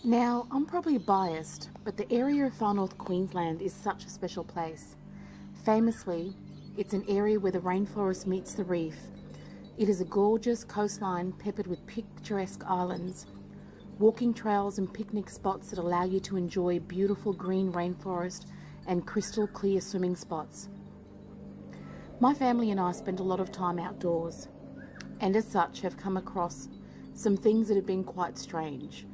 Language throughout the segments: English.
Now, I'm probably biased, but the area of far north Queensland is such a special place. Famously, it's an area where the rainforest meets the reef. It is a gorgeous coastline peppered with picturesque islands, walking trails and picnic spots that allow you to enjoy beautiful green rainforest and crystal clear swimming spots. My family and I spend a lot of time outdoors, and as such have come across some things that have been quite strange.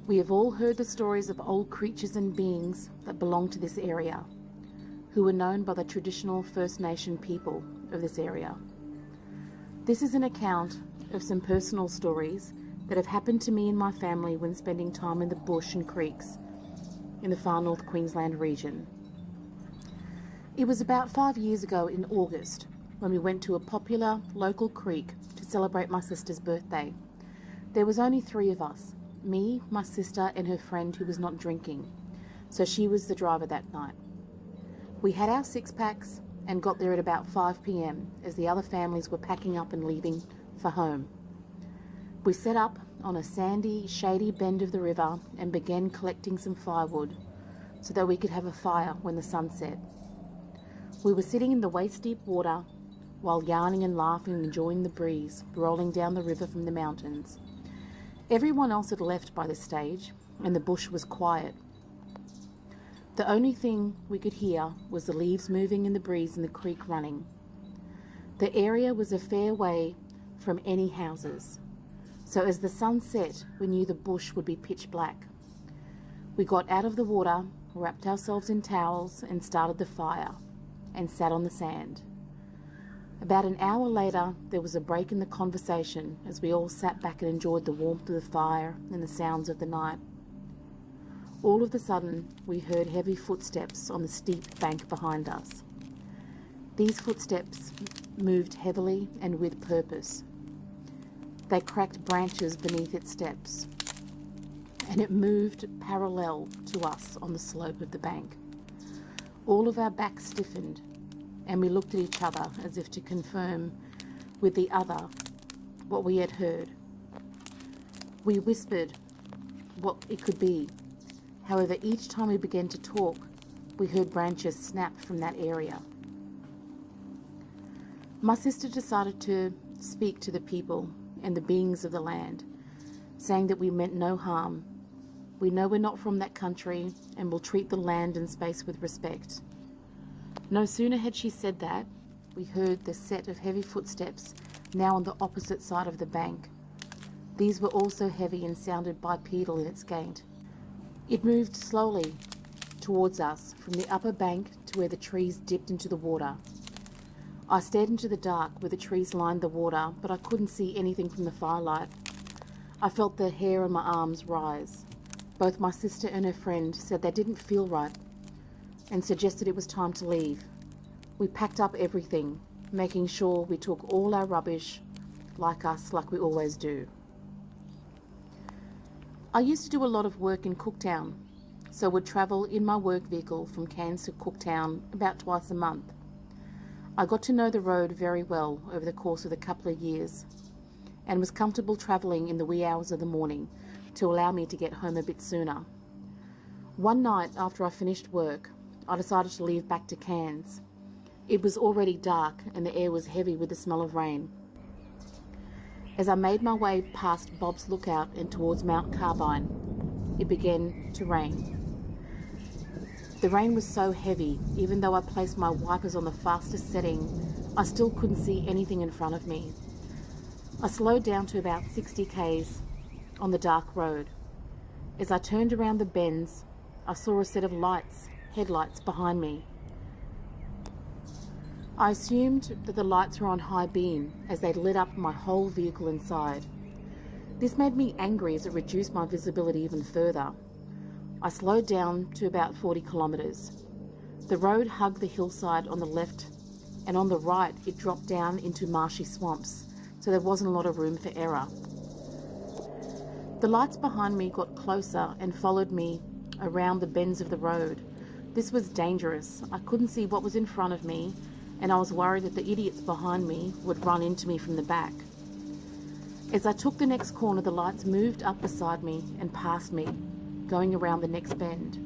We have all heard the stories of old creatures and beings that belong to this area, who are known by the traditional First Nation people of this area. This is an account of some personal stories that have happened to me and my family when spending time in the bush and creeks in the far north Queensland region. It was about 5 years ago in August when we went to a popular local creek to celebrate my sister's birthday. There was only 3 of us, me, my sister and her friend who was not drinking, so she was the driver that night. We had our 6-packs and got there at about 5 p.m. as the other families were packing up and leaving for home. We set up on a sandy, shady bend of the river and began collecting some firewood so that we could have a fire when the sun set. We were sitting in the waist-deep water while yarning and laughing and enjoying the breeze rolling down the river from the mountains. Everyone else had left by this stage, and the bush was quiet. The only thing we could hear was the leaves moving in the breeze and the creek running. The area was a fair way from any houses, so as the sun set, we knew the bush would be pitch black. We got out of the water, wrapped ourselves in towels, and started the fire, and sat on the sand. About an hour later, there was a break in the conversation as we all sat back and enjoyed the warmth of the fire and the sounds of the night. All of a sudden, we heard heavy footsteps on the steep bank behind us. These footsteps moved heavily and with purpose. They cracked branches beneath its steps, and it moved parallel to us on the slope of the bank. All of our backs stiffened, and we looked at each other as if to confirm with the other what we had heard. We whispered what it could be. However, each time we began to talk, we heard branches snap from that area. My sister decided to speak to the people and the beings of the land, saying that we meant no harm. We know we're not from that country and will treat the land and space with respect. No sooner had she said that, we heard the set of heavy footsteps now on the opposite side of the bank. These were also heavy and sounded bipedal in its gait. It moved slowly towards us from the upper bank to where the trees dipped into the water. I stared into the dark where the trees lined the water, but I couldn't see anything from the firelight. I felt the hair on my arms rise. Both my sister and her friend said they didn't feel right and suggested it was time to leave. We packed up everything, making sure we took all our rubbish like we always do. I used to do a lot of work in Cooktown, so would travel in my work vehicle from Cairns to Cooktown about twice a month. I got to know the road very well over the course of a couple of years and was comfortable travelling in the wee hours of the morning to allow me to get home a bit sooner. One night after I finished work, I decided to leave back to Cairns. It was already dark and the air was heavy with the smell of rain. As I made my way past Bob's Lookout and towards Mount Carbine, it began to rain. The rain was so heavy, even though I placed my wipers on the fastest setting, I still couldn't see anything in front of me. I slowed down to about 60 k's on the dark road. As I turned around the bends, I saw a set of headlights behind me. I assumed that the lights were on high beam as they lit up my whole vehicle inside. This made me angry as it reduced my visibility even further. I slowed down to about 40 kilometres. The road hugged the hillside on the left, and on the right it dropped down into marshy swamps, so there wasn't a lot of room for error. The lights behind me got closer and followed me around the bends of the road. This was dangerous. I couldn't see what was in front of me, and I was worried that the idiots behind me would run into me from the back. As I took the next corner, the lights moved up beside me and past me. going around the next bend.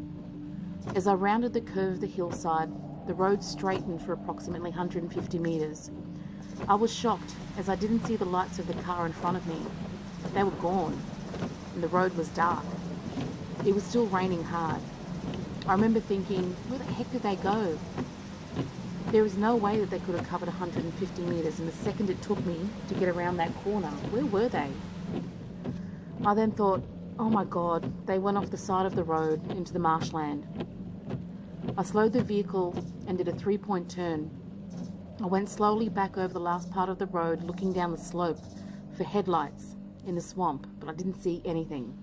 As I rounded the curve of the hillside, the road straightened for approximately 150 metres. I was shocked as I didn't see the lights of the car in front of me. They were gone, and the road was dark. It was still raining hard. I remember thinking, where the heck did they go? There is no way that they could have covered 150 metres in the second it took me to get around that corner. Where were they? I then thought, oh my God, they went off the side of the road into the marshland. I slowed the vehicle and did a 3-point turn. I went slowly back over the last part of the road, looking down the slope for headlights in the swamp, but I didn't see anything.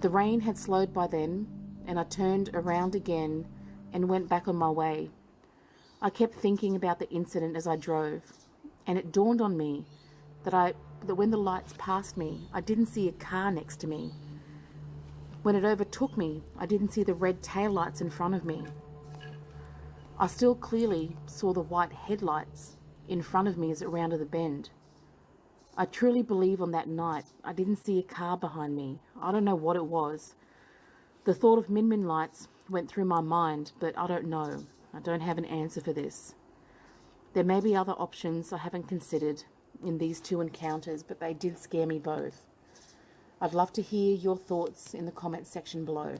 The rain had slowed by then, and I turned around again and went back on my way. I kept thinking about the incident as I drove, and it dawned on me that when the lights passed me, I didn't see a car next to me. When it overtook me, I didn't see the red taillights in front of me. I still clearly saw the white headlights in front of me as it rounded the bend. I truly believe on that night I didn't see a car behind me. I don't know what it was. The thought of Min Min lights went through my mind, but I don't know. I don't have an answer for this. There may be other options I haven't considered in these two encounters, but they did scare me both. I'd love to hear your thoughts in the comments section below.